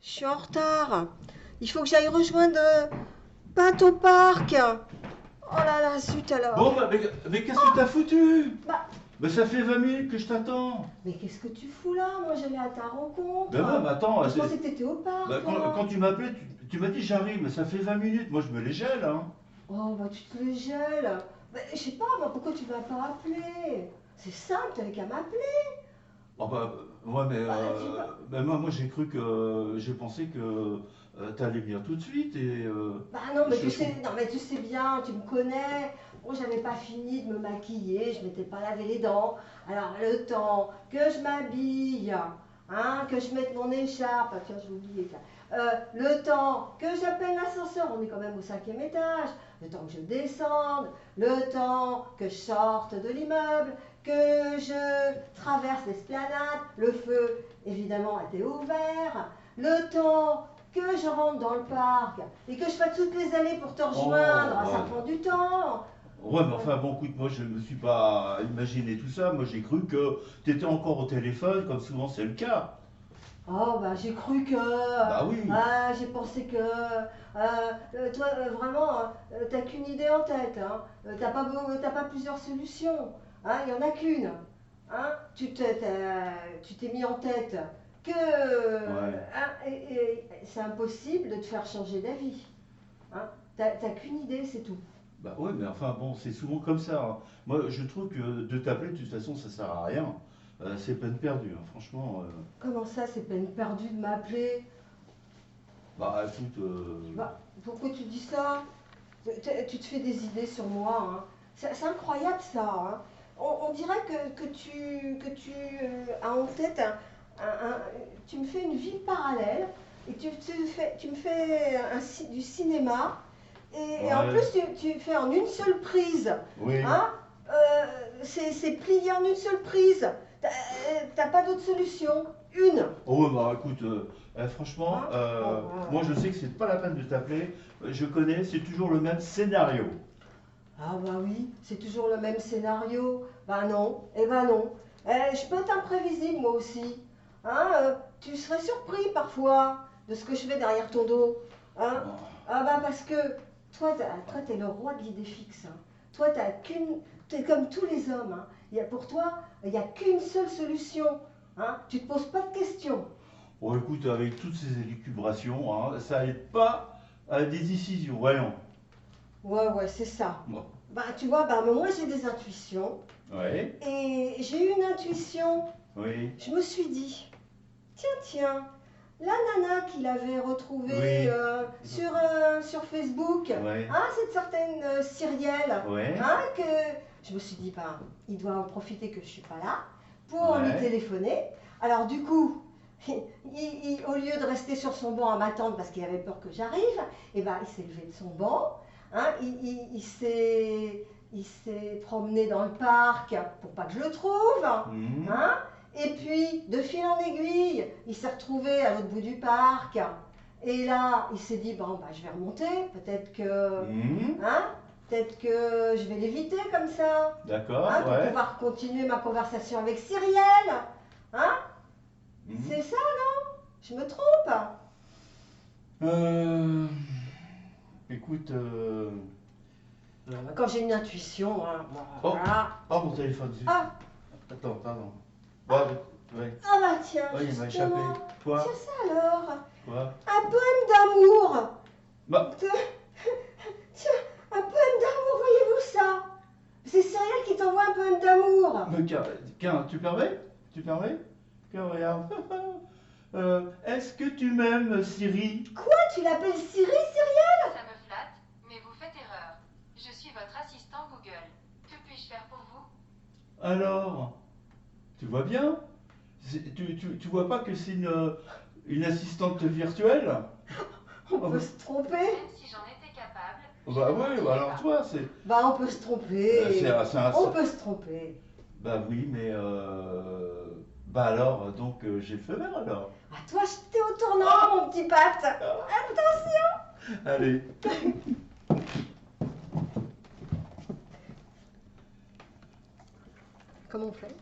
Je suis en retard. Il faut que j'aille rejoindre Pat au parc. Oh là là, zut Bon, alors. bah, mais qu'est-ce que t'as foutu? Bah, Bah, ça fait 20 minutes que je t'attends. mais qu'est-ce que tu fous là? Moi, j'allais à ta rencontre. Ben ouais, mais attends, Je pensais que t'étais au parc, bah, quand toi. tu m'appelais, tu m'as dit j'arrive, mais ça fait 20 minutes. Moi, je me les gèle, hein. Oh, bah, tu te les gèles. Bah, je sais pas, moi, pourquoi tu m'as pas appelé? C'est simple, t'avais qu'à m'appeler. Oh, bah, ouais, mais Bah, tu vas. bah, moi, j'ai pensé que t'allais venir tout de suite et Bah non, mais je, tu je sais, non, mais tu sais bien, tu me connais. Moi, j'avais pas fini de me maquiller, je m'étais pas lavé les dents. Alors, le temps que je m'habille, hein, que je mette mon écharpe, ah, tiens, j'ai oublié ça. Le temps que j'appelle l'ascenseur, on est quand même au cinquième étage. Le temps que je descende, le temps que je sorte de l'immeuble, que je traverse l'esplanade, le feu évidemment était ouvert, le temps que je rentre dans le parc et que je fasse toutes les allées pour te Oh, rejoindre, ça ouais. prend du temps. Ouais, mais enfin, bon, écoute, moi, je me suis pas imaginé tout ça. Moi, j'ai cru que t'étais encore au téléphone, comme souvent c'est le cas. Oh bah j'ai cru que, Bah oui. ah, j'ai pensé que, toi vraiment, t'as qu'une idée en tête, hein. T'as pas plusieurs solutions, hein. Il y en a qu'une, hein. Tu t'es mis en tête que, Ouais. hein, et c'est impossible de te faire changer d'avis, hein. T'as qu'une idée, c'est tout. Bah ouais, mais enfin bon, c'est souvent comme ça, hein. Moi, je trouve que de t'appeler, de toute façon, ça sert à rien. C'est peine perdue, hein. Franchement. Comment ça, c'est peine perdue de m'appeler? Bah écoute, Bah, pourquoi tu dis ça? Tu te fais des idées sur moi, hein. C'est incroyable ça, hein. On dirait que tu as en tête tu me fais une vie parallèle et tu me fais du cinéma et en plus ouais, tu fais en une seule prise, oui. hein. C'est plié en une seule prise. T'as pas d'autre solution. Une, Oh ouais, bah écoute, franchement, hein. Bon, moi je sais que c'est pas la peine de t'appeler. Je connais, c'est toujours le même scénario. ah bah oui, c'est toujours le même scénario. Bah non, eh ben non. Je peux être imprévisible moi aussi. Hein, tu serais surpris parfois de ce que je fais derrière ton dos. Hein. Oh, Ah bah parce que toi t'es le roi de l'idée fixe, hein. Toi t'es comme tous les hommes, hein. Pour toi, il n'y a qu'une seule solution. Hein. Tu te poses pas de questions. oh, écoute, avec toutes ces élucubrations, hein, ça aide pas à des décisions, voyons. Ouais, ouais, c'est ça. Bon, Bah tu vois, bah moi j'ai des intuitions. ouais, Et j'ai eu une intuition. oui, Je me suis dit, tiens, la nana qu'il avait retrouvée oui, sur Facebook, ouais, hein, cette certaine Cyrielle, ouais, hein, que je me suis dit, ben, il doit en profiter que je suis pas là pour lui ouais. téléphoner. Alors du coup, au lieu de rester sur son banc à m'attendre parce qu'il avait peur que j'arrive, et ben, il s'est levé de son banc, hein, il s'est promené dans le parc pour pas que je le trouve, Mhm, hein. Et puis, de fil en aiguille, il s'est retrouvé à l'autre bout du parc. Et là, il s'est dit, bon, bah, je vais remonter. mhm, Hein, peut-être que je vais l'éviter comme ça. Hein, d'accord, pour ouais. pouvoir continuer ma conversation avec Cyrielle. Hein, Mhm. c'est ça, non? Je me trompe? Euh, écoute, Quand j'ai une intuition, hein, oh, voilà. oh mon téléphone, zut. Ah, Attends, pardon. ah, Ouais, ouais, ah bah tiens, ouais, il m'a échappé. justement. Quoi? Tiens ça alors. Quoi? Un poème d'amour. Bah, Tiens, un poème d'amour, voyez-vous ça? C'est Cyrielle qui t'envoie un poème d'amour. mais tu permets? Tu permets? Tiens, regarde. Est-ce que tu m'aimes, Siri? Quoi? Tu l'appelles Siri, Cyrielle? Ça me flatte, mais vous faites erreur. Je suis votre assistant Google. Que puis-je faire pour vous? Alors, tu vois bien? Tu vois pas que c'est une assistante virtuelle? On Oh, peut se tromper. Même si j'en étais capable, je bah ne ouais, mentirais alors pas. toi, c'est. Bah, on peut se tromper. On peut se tromper. Bah oui, mais. Bah alors, donc j'ai le feu vert alors. À toi, t'es au tournant, mon petit Pat. Attention. Allez. Comment on fait?